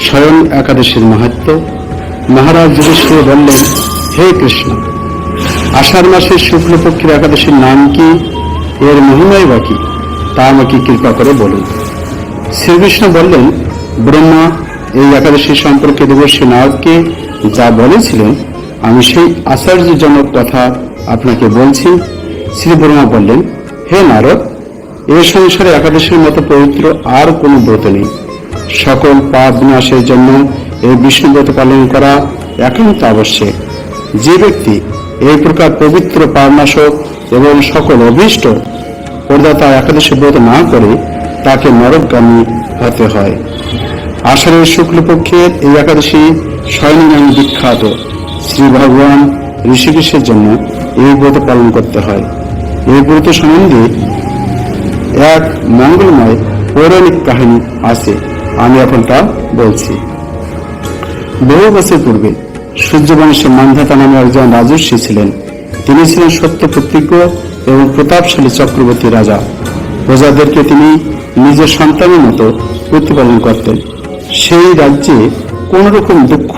স্বয়ং একাদশীর মাহাত্ম্য। মহারাজ যুধিষ্ঠির বললেন, হে কৃষ্ণ, আষাঢ় মাসের শুক্লপক্ষের একাদশীর নাম কি, এর মহিমাই বা কি, তা আমাকে কৃপা করে বলুন। শ্রীকৃষ্ণ বললেন, ব্রহ্মা এই একাদশী সম্পর্কে দেবর্ষী নারদকে যা বলেছিলেন, আমি সেই আশ্চর্যজনক কথা আপনাকে বলছি। শ্রী ব্রহ্মা বললেন, হে নারদ, এ সংসারে একাদশীর মতো পবিত্র আর কোনো ব্রত নেই। সকল পাপ বিনাশের জন্য এই বিষ্ণু ব্রত পালন করা একান্ত আবশ্যক। যে ব্যক্তি এই প্রকার পবিত্র পাপনাশক এবং সকল অভীষ্ট প্রদাতা একাদশী ব্রত না করে তাকে নরকগামী হতে হয়। আষাঢ়ের শুক্লপক্ষের এই একাদশী স্বয়ং নামে বিখ্যাত। শ্রী ভগবান ঋষিকেশের জন্য এই ব্রত পালন করতে হয়। এই ব্রত সম্বন্ধে এক মঙ্গলময় পৌরাণিক কাহিনী আছে, আমি এখন তা বলছি। বহু বছর পূর্বে সূর্যবংশে মান্ধাতা নামে একজন রাজর্ষি ছিলেন। তিনি ছিলেন সত্য প্রতিজ্ঞ এবং প্রতাপশালী চক্রবর্তী রাজা। প্রজাদেরকে তিনি নিজের সন্তানের মতো প্রতিপালন করতেন। সেই রাজ্যে কোন রকম দুঃখ,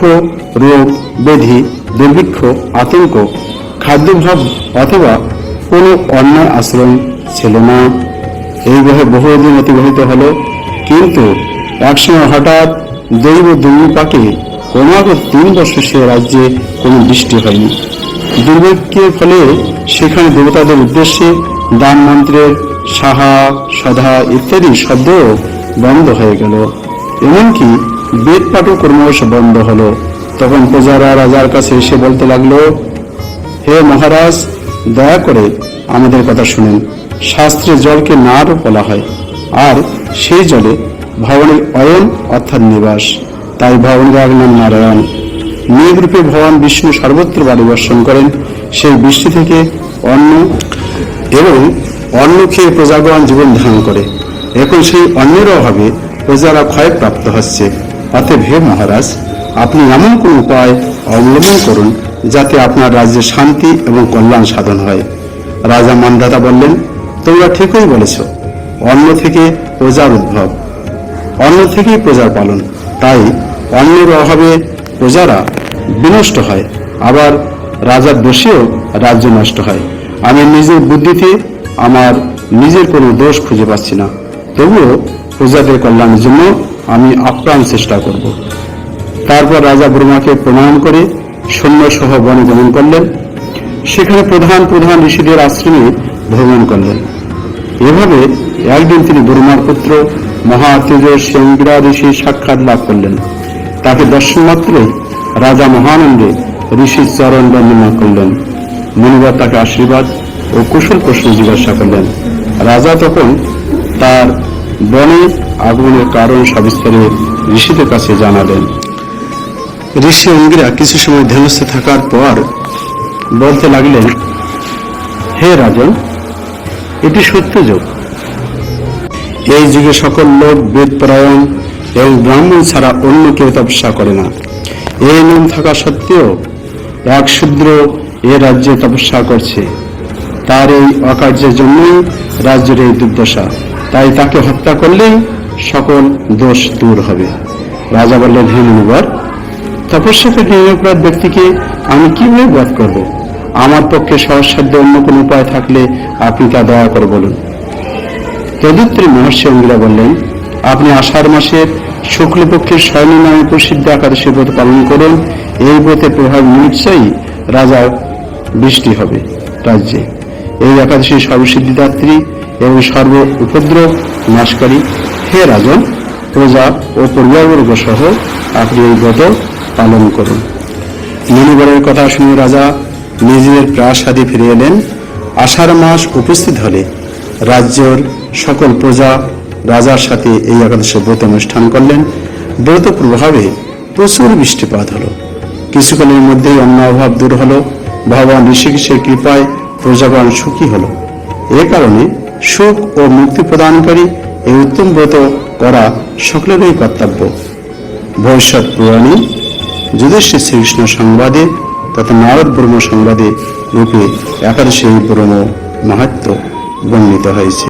রোগ, ব্যাধি, দুর্ভিক্ষ, আতঙ্ক, খাদ্যাভাব অথবা কোনো অন্যায় আশ্রম ছিল না। এইভাবে বহুদিন অতিবাহিত হল, কিন্তু একসময় হঠাৎ দৈব দুর্নিপাকে ক্রমাগত 3 বছর সে রাজ্যে কোনো বৃষ্টি হয়নি। দুর্ভিক্ষের ফলে সেখানে দেবতাদের উদ্দেশ্যে দান মন্ত্রের সাহা, সধা ইত্যাদি শব্দও বন্ধ হয়ে গেল। এমনকি বেদ পাঠও ক্রমশ বন্ধ হলো। তখন প্রজারা রাজার কাছে এসে বলতে লাগলো, হে মহারাজ, দয়া করে আমাদের কথা শুনেন। শাস্ত্রে জলকে নার বলা হয়, আর সেই জলে ভগবানের অয়ন অর্থাৎ নিবাস, তাই ভগবানের নাম নারায়ণ। মেঘরূপে ভগবান বিষ্ণু সর্বত্র বাড়ি বর্ষণ করেন। সেই বৃষ্টি থেকে অন্ন এবং অন্ন খেয়ে প্রজাগণ জীবন ধারণ করে। এখন সেই অন্যের অভাবে প্রজারা ক্ষয়প্রাপ্ত হচ্ছে। অতএব হে মহারাজ, আপনি এমন কোন উপায় অবলম্বন করুন যাতে আপনার রাজ্যে শান্তি এবং কল্যাণ সাধন হয়। রাজা মান্ধাতা বললেন, তোমরা ঠিকই বলেছ। অন্ন থেকে প্রজার উদ্ভব, অন্ন থেকেই প্রজার পালন, তাই অন্নের অভাবে প্রজারা বিনষ্ট হয়, আবার রাজার দোষেও রাজ্য নষ্ট হয়। আমি নিজের বুদ্ধিতে আমার নিজের কোনো দোষ খুঁজে পাচ্ছি না, তবুও প্রজাদের কল্যাণের জন্য আমি আপ্রাণ চেষ্টা করব। তারপর রাজা ব্রহ্মাকে প্রণাম করে সৈন্যসহ বনে গমন করলেন। সেখানে প্রধান প্রধান ঋষিদের আশ্রমে ভ্রমণ করলেন। এভাবে একদিন তিনি ব্রহ্মার পুত্র মহাতেজস্বী অঙ্গিরা ঋষির সাক্ষাৎ লাভ করলেন। তাকে দর্শন মাত্রই রাজা মহানন্দে ঋষির চরণ বন্দনা করলেন। মুনিবর তাকে আশীর্বাদ ও কুশল প্রশ্ন জিজ্ঞাসা করলেন। রাজা তখন তার বনে আগমনের কারণ সবিস্তারে ঋষিদের কাছে জানালেন। ঋষি অঙ্গিরা কিছু সময় ধ্যানস্থ থাকার পর বলতে লাগলেন, হে রাজন, এটি সত্য যুগ। এই যুগে সকল লোক বেদপরায়ণ এবং ব্রাহ্মণ ছাড়া অন্য কেউ তপস্যা করে না। এই নিয়ম থাকা সত্ত্বেও এক শূদ্র এ রাজ্যে তপস্যা করছে। তার এই অকার্যের জন্যই রাজ্যের এই দুর্দশা, তাই তাকে হত্যা করলেই সকল দোষ দূর হবে। রাজা বললেন, হে মুনিবর, তপস্যাকে নিরপরাধ ব্যক্তিকে আমি কিভাবে বধ করব? আমার পক্ষে সহজসাধ্য অন্য কোন উপায় থাকলে আপনি তা দয়া করে বলুন। তদুত্তরে মহর্ষি অঙ্গিরা বললেন, আপনি আষাঢ় মাসের শুক্লপক্ষের স্বয়ং নামে প্রসিদ্ধ একাদশী ব্রত পালন করুন। এই ব্রতের প্রভাব নিশ্চয়ই রাজার বৃষ্টি হবে রাজ্যে। এই একাদশী সর্বসিদ্ধিদাত্রী এবং সর্ব উপদ্রব নাশকারী। হে রাজন, প্রজা ও পরিবারবর্গ সহ আপনি এই ব্রত পালন করুন। মুনিবরের কথা শুনে রাজা নিজের প্রাসাদে ফিরে এলেন। আষাঢ় মাস উপস্থিত হলে রাজ্যের সকল প্রজা রাজার সাথে এই একাদশী ব্রত অনুষ্ঠান করলেন। ব্রত প্রভাবে প্রচুর বৃষ্টিপাত হলো। কিছুকালের মধ্যেই অন্ন অভাব দূর হলো। ভগবান ঋষিকেশের কৃপায় প্রজাগণ সুখী হলো। এ কারণে সুখ ও মুক্তি প্রদানকারী এই উত্তম ব্রত করা সকলেরই কর্তব্য। ভবিষ্যৎ পুরাণে যুধিষ্ঠির শ্রীকৃষ্ণ সংবাদে তথা নারদ ব্রহ্ম সংবাদে রূপে একাদশী ব্রহ্ম মাহাত্ম্য বর্ণিত হয়েছে।